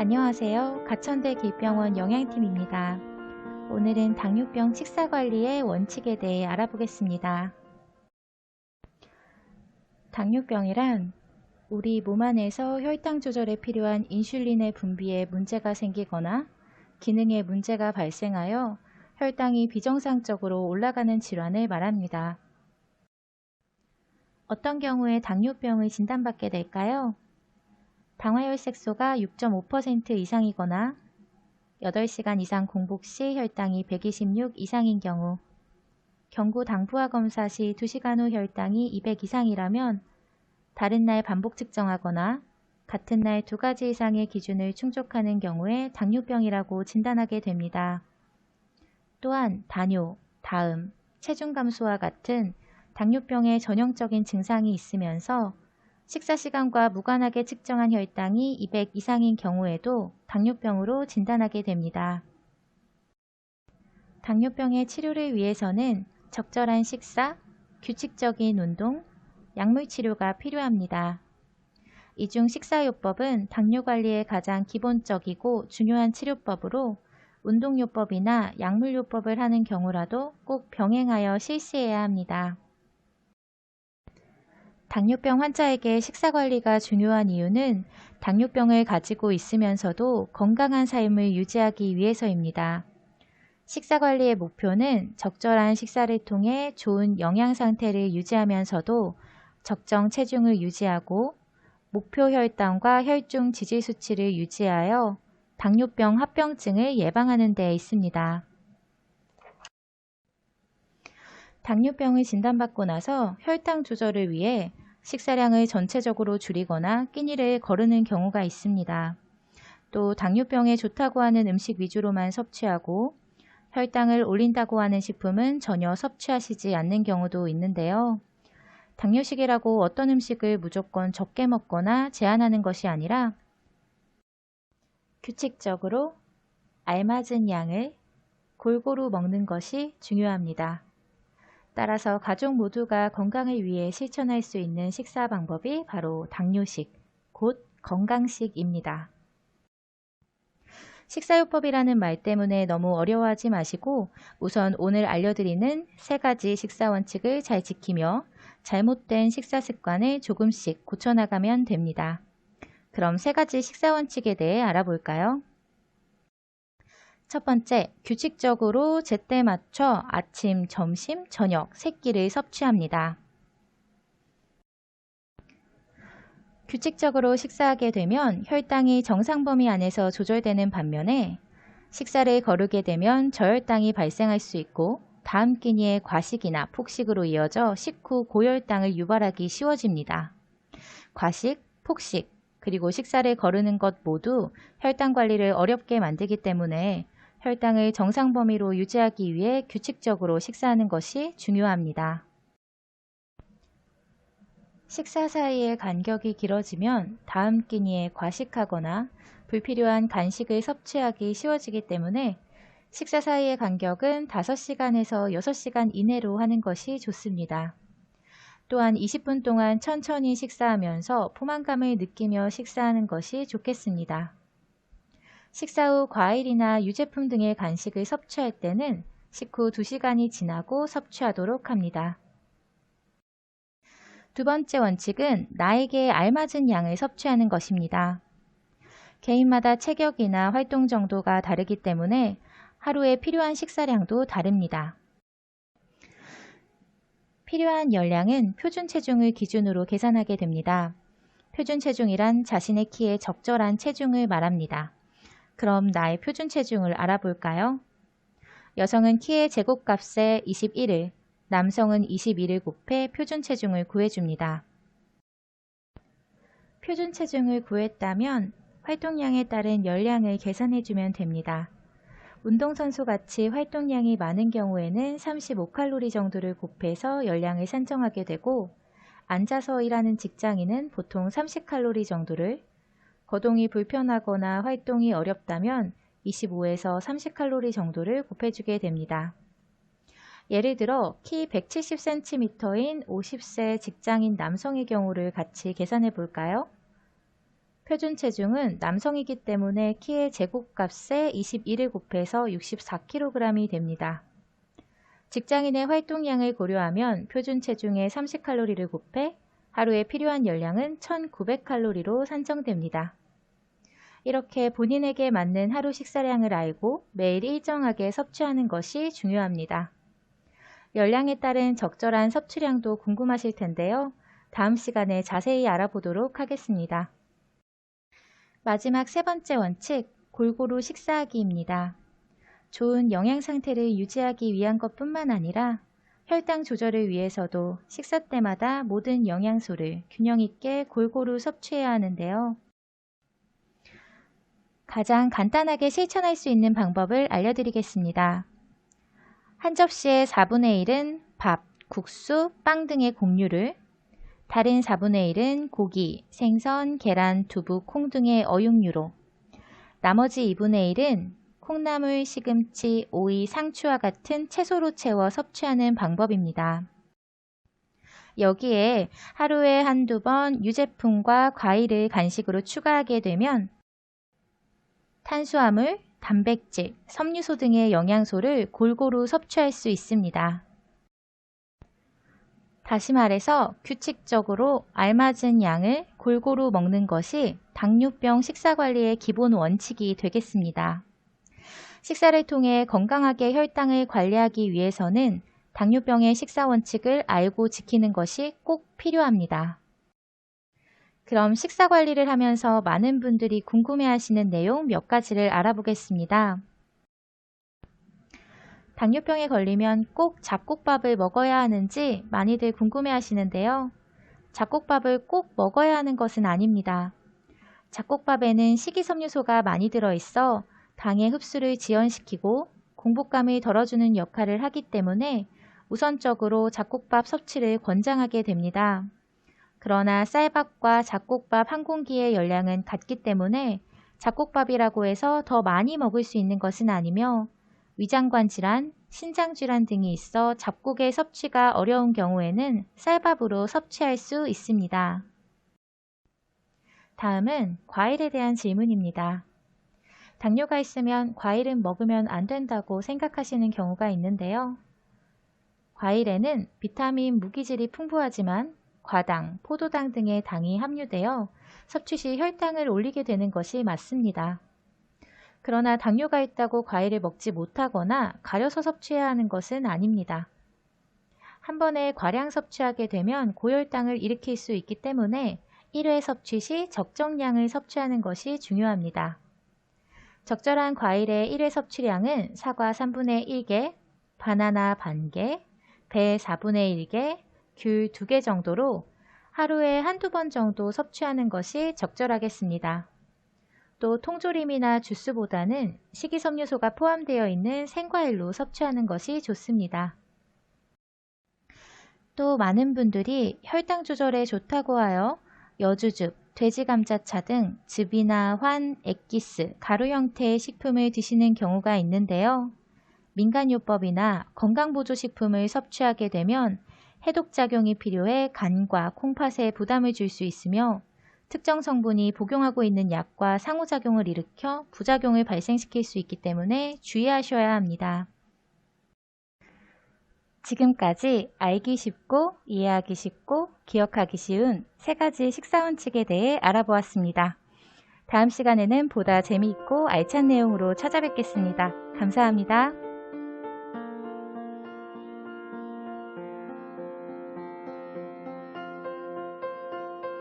안녕하세요. 가천대 길병원 영양팀입니다. 오늘은 당뇨병 식사관리의 원칙에 대해 알아보겠습니다. 당뇨병이란 우리 몸 안에서 혈당 조절에 필요한 인슐린의 분비에 문제가 생기거나 기능에 문제가 발생하여 혈당이 비정상적으로 올라가는 질환을 말합니다. 어떤 경우에 당뇨병을 진단받게 될까요? 당화혈색소가 6.5% 이상이거나 8시간 이상 공복 시 혈당이 126 이상인 경우, 경구 당부화 검사 시 2시간 후 혈당이 200 이상이라면 다른 날 반복 측정하거나 같은 날 2가지 이상의 기준을 충족하는 경우에 당뇨병이라고 진단하게 됩니다. 또한 다뇨, 다음, 체중 감소와 같은 당뇨병의 전형적인 증상이 있으면서 식사 시간과 무관하게 측정한 혈당이 200 이상인 경우에도 당뇨병으로 진단하게 됩니다. 당뇨병의 치료를 위해서는 적절한 식사, 규칙적인 운동, 약물 치료가 필요합니다. 이 중 식사요법은 당뇨관리의 가장 기본적이고 중요한 치료법으로 운동요법이나 약물요법을 하는 경우라도 꼭 병행하여 실시해야 합니다. 당뇨병 환자에게 식사관리가 중요한 이유는 당뇨병을 가지고 있으면서도 건강한 삶을 유지하기 위해서입니다. 식사관리의 목표는 적절한 식사를 통해 좋은 영양 상태를 유지하면서도 적정 체중을 유지하고 목표 혈당과 혈중 지질 수치를 유지하여 당뇨병 합병증을 예방하는 데 있습니다. 당뇨병을 진단받고 나서 혈당 조절을 위해 식사량을 전체적으로 줄이거나 끼니를 거르는 경우가 있습니다. 또 당뇨병에 좋다고 하는 음식 위주로만 섭취하고 혈당을 올린다고 하는 식품은 전혀 섭취하시지 않는 경우도 있는데요. 당뇨식이라고 어떤 음식을 무조건 적게 먹거나 제한하는 것이 아니라 규칙적으로 알맞은 양을 골고루 먹는 것이 중요합니다. 따라서 가족 모두가 건강을 위해 실천할 수 있는 식사 방법이 바로 당뇨식, 곧 건강식입니다. 식사요법이라는 말 때문에 너무 어려워하지 마시고 우선 오늘 알려드리는 3가지 식사 원칙을 잘 지키며 잘못된 식사 습관을 조금씩 고쳐나가면 됩니다. 그럼 3가지 식사 원칙에 대해 알아볼까요? 첫 번째, 규칙적으로 제때 맞춰 아침, 점심, 저녁 3끼를 섭취합니다. 규칙적으로 식사하게 되면 혈당이 정상 범위 안에서 조절되는 반면에 식사를 거르게 되면 저혈당이 발생할 수 있고 다음 끼니에 과식이나 폭식으로 이어져 식후 고혈당을 유발하기 쉬워집니다. 과식, 폭식, 그리고 식사를 거르는 것 모두 혈당 관리를 어렵게 만들기 때문에 혈당을 정상 범위로 유지하기 위해 규칙적으로 식사하는 것이 중요합니다. 식사 사이의 간격이 길어지면 다음 끼니에 과식하거나 불필요한 간식을 섭취하기 쉬워지기 때문에 식사 사이의 간격은 5시간에서 6시간 이내로 하는 것이 좋습니다. 또한 20분 동안 천천히 식사하면서 포만감을 느끼며 식사하는 것이 좋겠습니다. 식사 후 과일이나 유제품 등의 간식을 섭취할 때는 식후 2시간이 지나고 섭취하도록 합니다. 두 번째 원칙은 나에게 알맞은 양을 섭취하는 것입니다. 개인마다 체격이나 활동 정도가 다르기 때문에 하루에 필요한 식사량도 다릅니다. 필요한 열량은 표준 체중을 기준으로 계산하게 됩니다. 표준 체중이란 자신의 키에 적절한 체중을 말합니다. 그럼 나의 표준 체중을 알아볼까요? 여성은 키의 제곱값에 21을, 남성은 21을 곱해 표준 체중을 구해줍니다. 표준 체중을 구했다면 활동량에 따른 열량을 계산해주면 됩니다. 운동선수같이 활동량이 많은 경우에는 35칼로리 정도를 곱해서 열량을 산정하게 되고 앉아서 일하는 직장인은 보통 30칼로리 정도를, 거동이 불편하거나 활동이 어렵다면 25에서 30칼로리 정도를 곱해주게 됩니다. 예를 들어 키 170cm인 50세 직장인 남성의 경우를 같이 계산해 볼까요? 표준 체중은 남성이기 때문에 키의 제곱값에 21을 곱해서 64kg이 됩니다. 직장인의 활동량을 고려하면 표준 체중에 30칼로리를 곱해 하루에 필요한 열량은 1900칼로리로 산정됩니다. 이렇게 본인에게 맞는 하루 식사량을 알고 매일 일정하게 섭취하는 것이 중요합니다. 열량에 따른 적절한 섭취량도 궁금하실 텐데요. 다음 시간에 자세히 알아보도록 하겠습니다. 마지막 세 번째 원칙, 골고루 식사하기입니다. 좋은 영양 상태를 유지하기 위한 것뿐만 아니라 혈당 조절을 위해서도 식사 때마다 모든 영양소를 균형 있게 골고루 섭취해야 하는데요. 가장 간단하게 실천할 수 있는 방법을 알려드리겠습니다. 한 접시의 4분의 1은 밥, 국수, 빵 등의 곡류를, 다른 4분의 1은 고기, 생선, 계란, 두부, 콩 등의 어육류로, 나머지 2분의 1은 콩나물, 시금치, 오이, 상추와 같은 채소로 채워 섭취하는 방법입니다. 여기에 하루에 한두 번 유제품과 과일을 간식으로 추가하게 되면 탄수화물, 단백질, 섬유소 등의 영양소를 골고루 섭취할 수 있습니다. 다시 말해서 규칙적으로 알맞은 양을 골고루 먹는 것이 당뇨병 식사관리의 기본 원칙이 되겠습니다. 식사를 통해 건강하게 혈당을 관리하기 위해서는 당뇨병의 식사 원칙을 알고 지키는 것이 꼭 필요합니다. 그럼 식사 관리를 하면서 많은 분들이 궁금해하시는 내용 몇 가지를 알아보겠습니다. 당뇨병에 걸리면 꼭 잡곡밥을 먹어야 하는지 많이들 궁금해하시는데요. 잡곡밥을 꼭 먹어야 하는 것은 아닙니다. 잡곡밥에는 식이섬유소가 많이 들어있어 당의 흡수를 지연시키고 공복감을 덜어주는 역할을 하기 때문에 우선적으로 잡곡밥 섭취를 권장하게 됩니다. 그러나 쌀밥과 잡곡밥 한 공기의 열량은 같기 때문에 잡곡밥이라고 해서 더 많이 먹을 수 있는 것은 아니며 위장관 질환, 신장 질환 등이 있어 잡곡의 섭취가 어려운 경우에는 쌀밥으로 섭취할 수 있습니다. 다음은 과일에 대한 질문입니다. 당뇨가 있으면 과일은 먹으면 안 된다고 생각하시는 경우가 있는데요. 과일에는 비타민, 무기질이 풍부하지만 과당, 포도당 등의 당이 함유되어 섭취 시 혈당을 올리게 되는 것이 맞습니다. 그러나 당뇨가 있다고 과일을 먹지 못하거나 가려서 섭취해야 하는 것은 아닙니다. 한 번에 과량 섭취하게 되면 고혈당을 일으킬 수 있기 때문에 1회 섭취 시 적정량을 섭취하는 것이 중요합니다. 적절한 과일의 1회 섭취량은 사과 3분의 1개, 바나나 반개, 배 4분의 1개, 귤 2개 정도로 하루에 한두 번 정도 섭취하는 것이 적절하겠습니다. 또 통조림이나 주스보다는 식이섬유소가 포함되어 있는 생과일로 섭취하는 것이 좋습니다. 또 많은 분들이 혈당 조절에 좋다고 하여 여주즙, 돼지감자차 등 즙이나 환, 액기스, 가루 형태의 식품을 드시는 경우가 있는데요. 민간요법이나 건강보조식품을 섭취하게 되면 해독작용이 필요해 간과 콩팥에 부담을 줄 수 있으며 특정 성분이 복용하고 있는 약과 상호작용을 일으켜 부작용을 발생시킬 수 있기 때문에 주의하셔야 합니다. 지금까지 알기 쉽고 이해하기 쉽고 기억하기 쉬운 3가지 식사 원칙에 대해 알아보았습니다. 다음 시간에는 보다 재미있고 알찬 내용으로 찾아뵙겠습니다. 감사합니다.